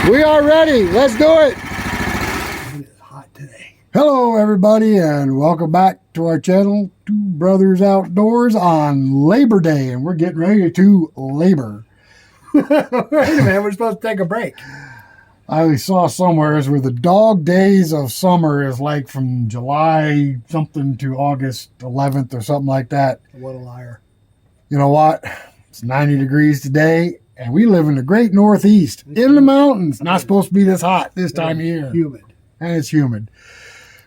We are ready. Let's do it. It is hot today. Hello, everybody, and welcome back to our channel, Two Brothers Outdoors on Labor Day, and we're getting ready to labor. Wait a minute, we're supposed to take a break. I saw somewhere where the dog days of summer is like from July something to August 11th or something like that. What a liar. You know what? It's 90 degrees today, and we live in the great Northeast, in the mountains. Not supposed to be this hot this time of year. Humid. And it's humid.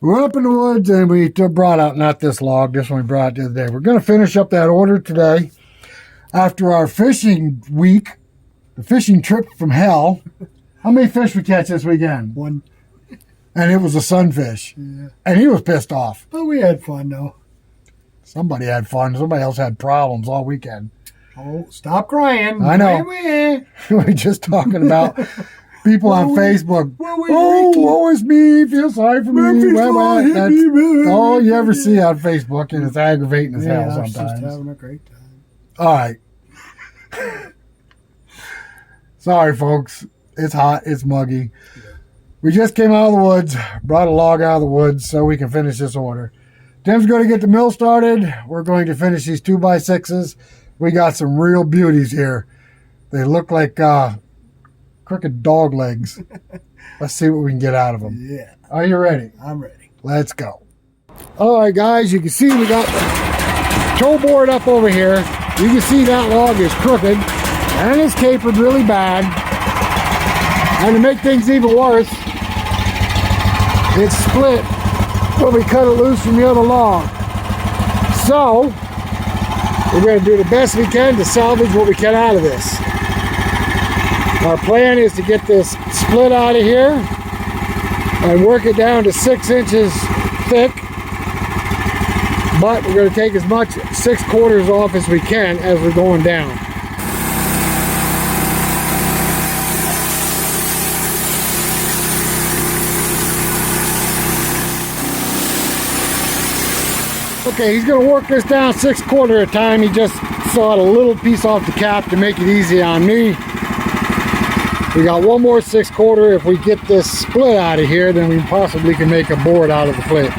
We went up in the woods, and we brought out, not this log, this one we brought the other day. We're going to finish up that order today. After our fishing week, the fishing trip from hell, how many fish we catch this weekend? One. And it was a sunfish. Yeah. And he was pissed off. But we had fun, though. Somebody had fun. Somebody else had problems all weekend. Oh, stop crying. I know. We're just talking about people on Facebook. Woe is me. Feel sorry for me. That's all you ever see on Facebook, and it's aggravating as hell sometimes. Just having a great time. All right. Sorry, folks. It's hot. It's muggy. We just came out of the woods, brought a log out of the woods so we can finish this order. Tim's going to get the mill started. We're going to finish these 2x6s. We got some real beauties here. They look like crooked dog legs. Let's see what we can get out of them. Yeah. Are you ready? I'm ready. Let's go. All right, guys, you can see we got the tow board up over here. You can see that log is crooked and it's capered really bad. And to make things even worse, it's split when we cut it loose from the other log. So we're going to do the best we can to salvage what we can out of this. Our plan is to get this split out of here and work it down to 6 inches thick. But we're going to take as much 6/4 off as we can as we're going down. Okay, he's going to work this down 6/4 at a time. He just sawed a little piece off the cap to make it easy on me. We got one more 6/4. If we get this split out of here, then we possibly can make a board out of the flitch.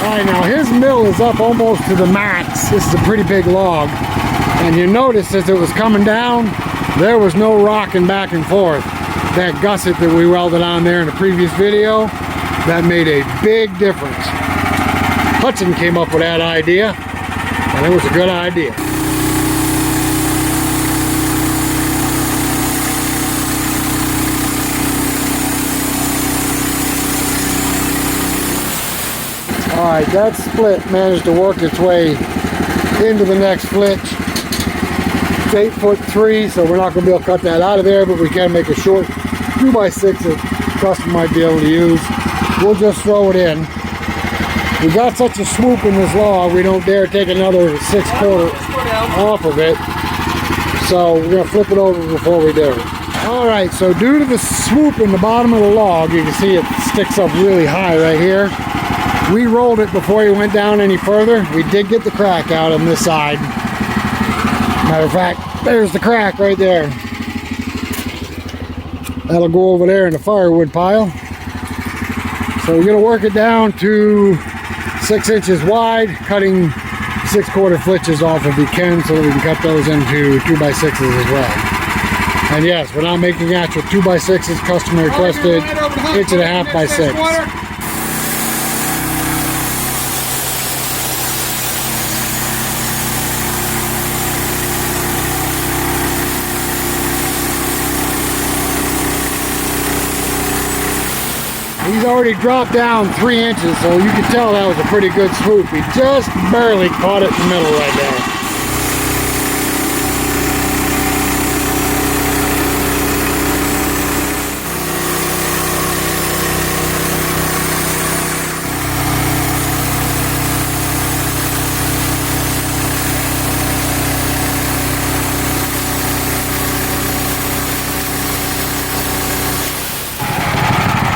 Alright, now his mill is up almost to the max. This is a pretty big log. And you notice as it was coming down, there was no rocking back and forth. That gusset that we welded on there in the previous video, that made a big difference. Hud-son came up with that idea, and it was a good idea. Alright, that split managed to work its way into the next flitch. It's 8'3", so we're not going to be able to cut that out of there, but we can make a short 2x6 that the customer might be able to use. We'll just throw it in. We got such a swoop in this log, we don't dare take another 6/4 off of it. So we're going to flip it over before we do it. Alright, so due to the swoop in the bottom of the log, you can see it sticks up really high right here. We rolled it before he went down any further. We did get the crack out on this side. Matter of fact, there's the crack right there. That'll go over there in the firewood pile. So we're going to work it down to 6 inches wide, cutting 6/4 flitches off if we can, so that we can cut those into 2x6s as well. And yes, we're not making actual 2x6s. Customer requested 1.5 by 6. He's already dropped down 3 inches, so you can tell that was a pretty good swoop. He just barely caught it in the middle right there.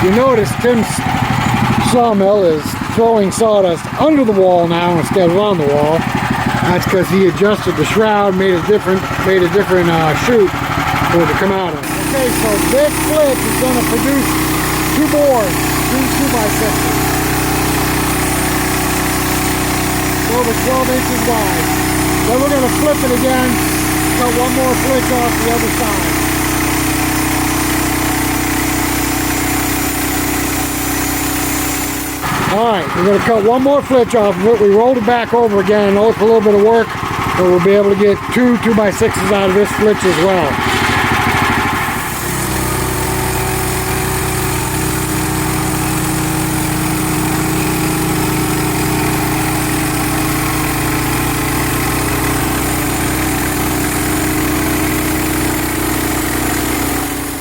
You notice Tim's sawmill is throwing sawdust under the wall now instead of on the wall. That's because he adjusted the shroud, made a different chute for it to come out of. Okay, so this flitch is going to produce 2 boards, 2 2x6s. Over 12 inches wide. Then we're going to flip it again, cut 1 more flitch off the other side. Alright, we're going to cut 1 more flitch off of it. We rolled it back over again. I know it's a little bit of work, but we'll be able to get 2 2x6s out of this flitch as well.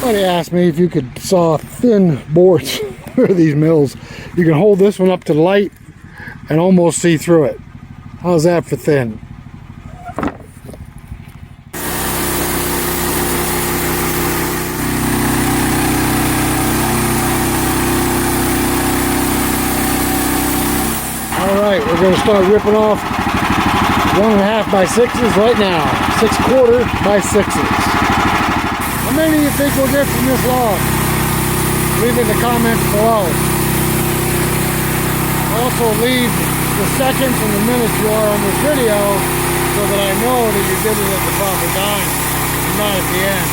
Somebody asked me if you could saw thin boards for these mills. You can hold this one up to the light and almost see through it. How's that for thin? Alright, we're going to start ripping off 1.5x6s right now. 6/4x6s. How many do you think we'll get from this log? Leave it in the comments below. Also leave the seconds and the minutes you are on this video so that I know that you did it at the proper time, not at the end.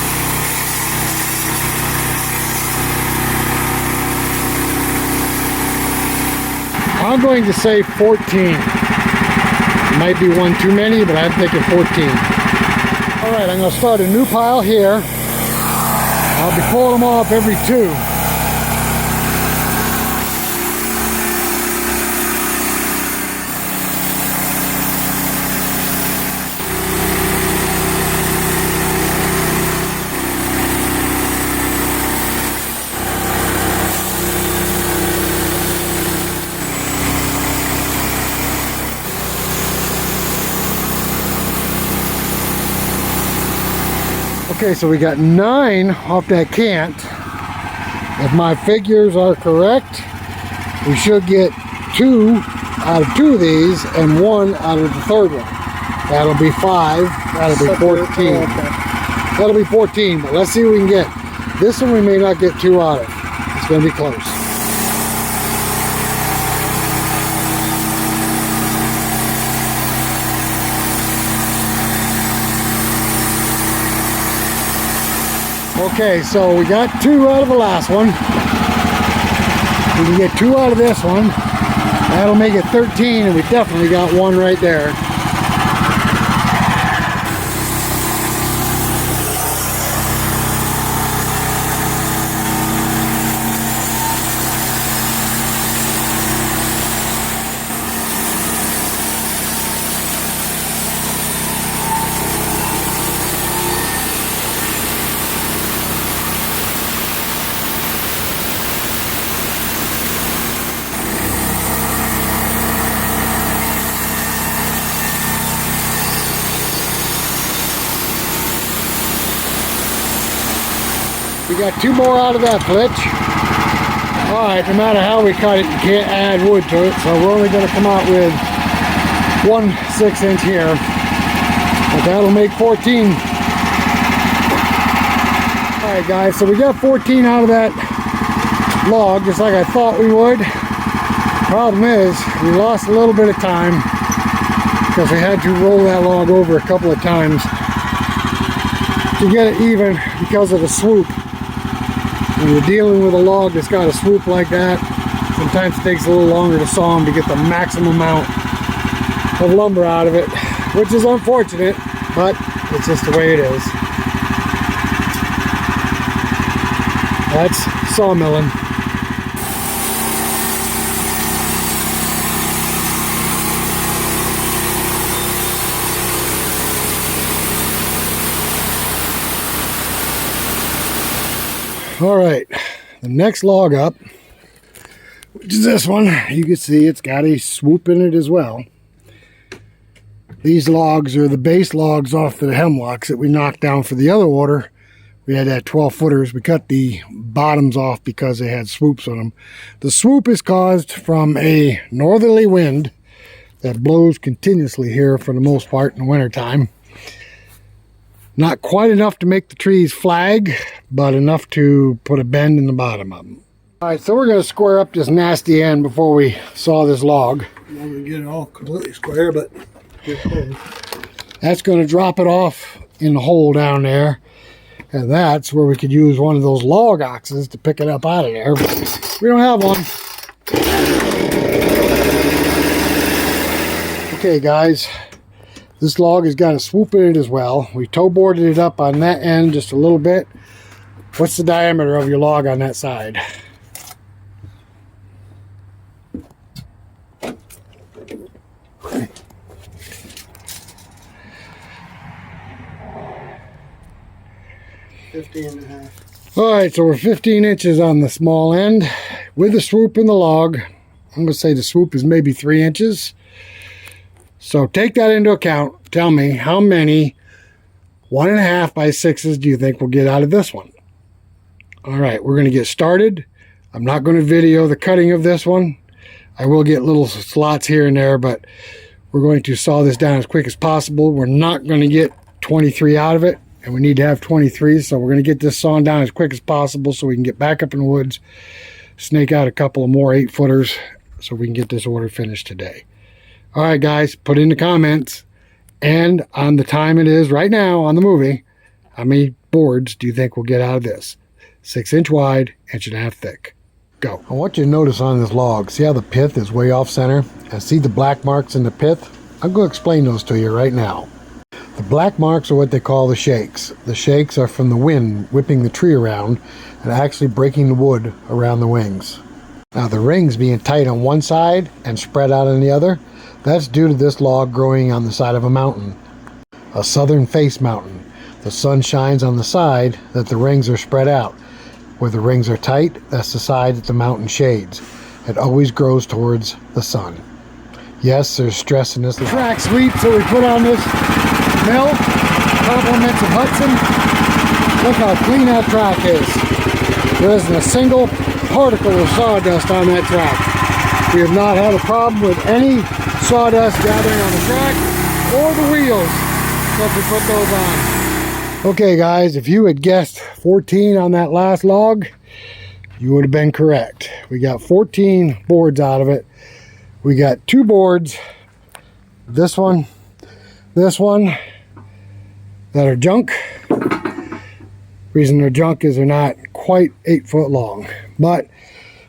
I'm going to say 14. It might be one too many, but I'm thinking 14. Alright, I'm going to start a new pile here. I'll be pulling them off every 2. Okay, so we got 9 off that cant. If my figures are correct, we should get 2 out of 2 of these and 1 out of the third one. That'll be 5. That'll be 14. That'll be 14, but let's see what we can get. This one we may not get 2 out of. It's going to be close. Okay, so we got 2 out of the last one. We can get 2 out of this one. That'll make it 13, and we definitely got 1 right there. We got 2 more out of that flitch. Alright, no matter how we cut it, you can't add wood to it, so we're only going to come out with 1 6-inch here. But that'll make 14. Alright guys, so we got 14 out of that log, just like I thought we would. Problem is, we lost a little bit of time because we had to roll that log over a couple of times to get it even because of the swoop. When you're dealing with a log that's got a swoop like that, sometimes it takes a little longer to saw them to get the maximum amount of lumber out of it, which is unfortunate, but it's just the way it is. That's sawmilling. All right, the next log up, which is this one, you can see it's got a swoop in it as well. These logs are the base logs off the hemlocks that we knocked down for the other order. We had that 12 footers. We cut the bottoms off because they had swoops on them. The swoop is caused from a northerly wind that blows continuously here for the most part in the wintertime. Not quite enough to make the trees flag, but enough to put a bend in the bottom of them. All right, so we're going to square up this nasty end before we saw this log. I'm not going to get it all completely square, but get close. That's going to drop it off in the hole down there. And that's where we could use one of those log oxes to pick it up out of there. But we don't have one. Okay, guys. This log has got a swoop in it as well. We toe boarded it up on that end just a little bit. What's the diameter of your log on that side? All right, so we're 15 inches on the small end with the swoop in the log. I'm going to say the swoop is maybe 3 inches. So take that into account. Tell me how many 1.5 by 6s do you think we'll get out of this one? All right, we're going to get started. I'm not going to video the cutting of this one. I will get little slots here and there, but we're going to saw this down as quick as possible. We're not going to get 23 out of it. And we need to have 23, so we're going to get this sawn down as quick as possible so we can get back up in the woods, snake out a couple of more 8-footers so we can get this order finished today. All right, guys, put in the comments and on the time it is right now on the movie, how many boards do you think we'll get out of this? 6 inch wide, 1.5 inch thick. Go. I want you to notice on this log, see how the pith is way off center? And see the black marks in the pith? I'm going to explain those to you right now. The black marks are what they call the shakes. The shakes are from the wind whipping the tree around and actually breaking the wood around the wings. Now the rings being tight on one side and spread out on the other, that's due to this log growing on the side of a mountain, a southern face mountain. The sun shines on the side that the rings are spread out. Where the rings are tight, that's the side that the mountain shades. It always grows towards the sun. Yes, there's stress in this. The track sweep, so we put on this mill, compliments of hud-son. Look how clean that track is. There isn't a single particle of sawdust on that track. We have not had a problem with any sawdust gathering on the track or the wheels since we put those on. Okay, guys, if you had guessed 14 on that last log, you would have been correct. We got 14 boards out of it. We got 2 boards, this one, that are junk. Reason they're junk is they're not quite 8 foot long, but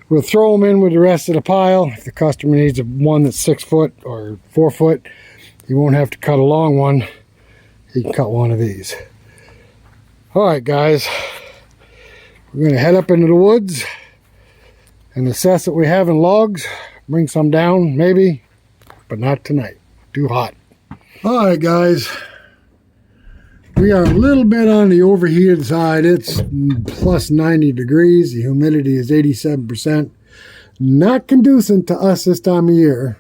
we'll throw them in with the rest of the pile. If the customer needs one that's 6 foot or 4 foot, he won't have to cut a long one. He can cut one of these. All right, guys, we're gonna head up into the woods and assess what we have in logs. Bring some down, maybe, but not tonight. Too hot. All right, guys. We are a little bit on the overheated side. It's plus 90 degrees. The humidity is 87%. Not conducive to us this time of year.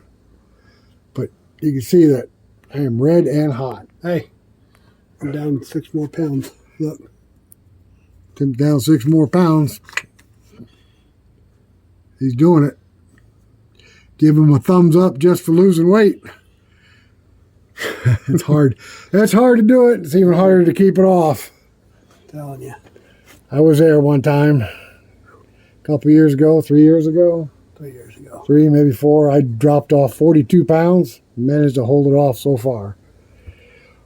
But you can see that I am red and hot. Hey, I'm down 6 more pounds. Look. Tim's down 6 more pounds. He's doing it. Give him a thumbs up just for losing weight. It's hard. It's hard to do it. It's even harder to keep it off. I'm telling you. I was there one time. A couple years ago, 3 years ago. 3 years ago. 3, maybe 4. I dropped off 42 pounds. Managed to hold it off so far.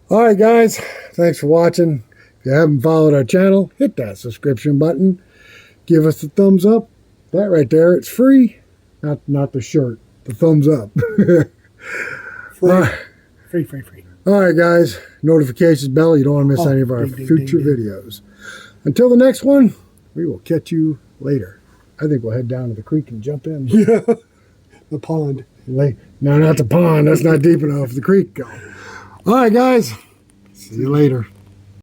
All right, guys. Thanks for watching. If you haven't followed our channel, hit that subscription button. Give us a thumbs up. That right there, it's free. Not the shirt. The thumbs up. Free. Free. All right, guys. Notifications bell. You don't want to miss any of our future videos. Until the next one, we will catch you later. I think we'll head down to the creek and jump in. Yeah. The pond. No, not the pond. That's not deep enough. The creek. All right, guys. See you later.